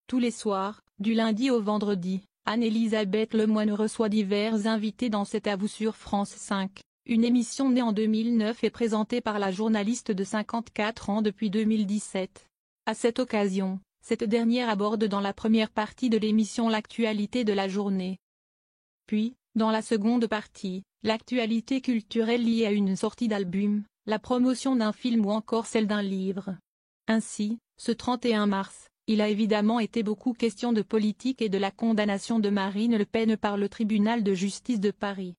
Tous les soirs, du lundi au vendredi, Anne-Elisabeth Lemoine reçoit divers invités dans C'est à vous sur France 5, une émission née en 2009 et présentée par la journaliste de 54 ans depuis 2017. À cette occasion, cette dernière aborde dans la première partie de l'émission l'actualité de la journée. Puis, dans la seconde partie, l'actualité culturelle liée à une sortie d'album, la promotion d'un film ou encore celle d'un livre. Ainsi, ce 31 mars, il a évidemment été beaucoup question de politique et de la condamnation de Marine Le Pen par le tribunal de justice de Paris.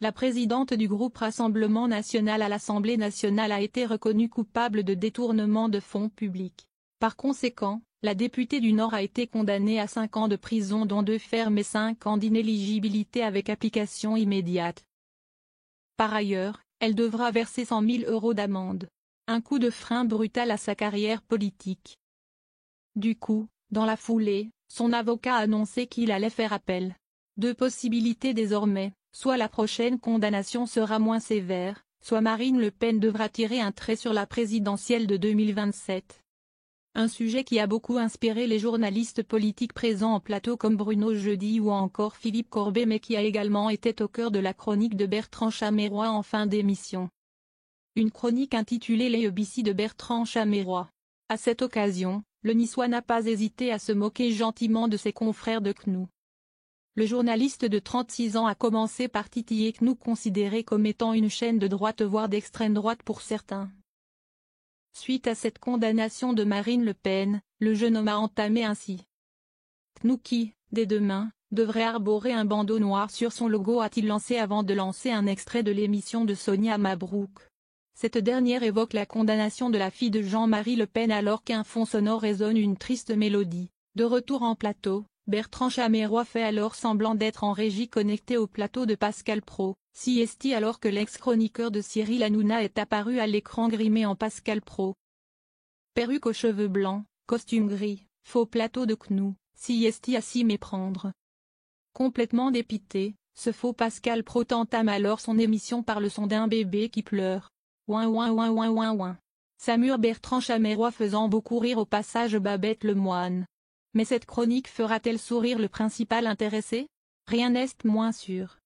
La présidente du groupe Rassemblement National à l'Assemblée nationale a été reconnue coupable de détournement de fonds publics. Par conséquent, la députée du Nord a été condamnée à 5 ans de prison dont 2 fermes et 5 ans d'inéligibilité avec application immédiate. Par ailleurs, elle devra verser 100 000 € d'amende. Un coup de frein brutal à sa carrière politique. Du coup, dans la foulée, son avocat a annoncé qu'il allait faire appel. 2 possibilités désormais, soit la prochaine condamnation sera moins sévère, soit Marine Le Pen devra tirer un trait sur la présidentielle de 2027. Un sujet qui a beaucoup inspiré les journalistes politiques présents en plateau comme Bruno Jeudi ou encore Philippe Corbet mais qui a également été au cœur de la chronique de Bertrand Chameroy en fin d'émission. Une chronique intitulée Les ABC de Bertrand Chameroy. À cette occasion, le Niçois n'a pas hésité à se moquer gentiment de ses confrères de CNU. Le journaliste de 36 ans a commencé par titiller CNU considéré comme étant une chaîne de droite voire d'extrême droite pour certains. Suite à cette condamnation de Marine Le Pen, le jeune homme a entamé ainsi. CNU qui, dès demain, devrait arborer un bandeau noir sur son logo a-t-il lancé avant de lancer un extrait de l'émission de Sonia Mabrouk. Cette dernière évoque la condamnation de la fille de Jean-Marie Le Pen alors qu'un fond sonore résonne une triste mélodie. De retour en plateau, Bertrand Chameroy fait alors semblant d'être en régie connecté au plateau de Pascal Praud, CST alors que l'ex-chroniqueur de Cyril Hanouna est apparu à l'écran grimé en Pascal Praud. Perruque aux cheveux blancs, costume gris, faux plateau de CNU, CST à s'y méprendre. Complètement dépité, ce faux Pascal Praud entame alors son émission par le son d'un bébé qui pleure. Ouin ouin ouin ouin ouin ouin. S'amusure Bertrand Chameroy faisant beaucoup rire au passage Babette Lemoine. Mais cette chronique fera-t-elle sourire le principal intéressé? Rien n'est moins sûr.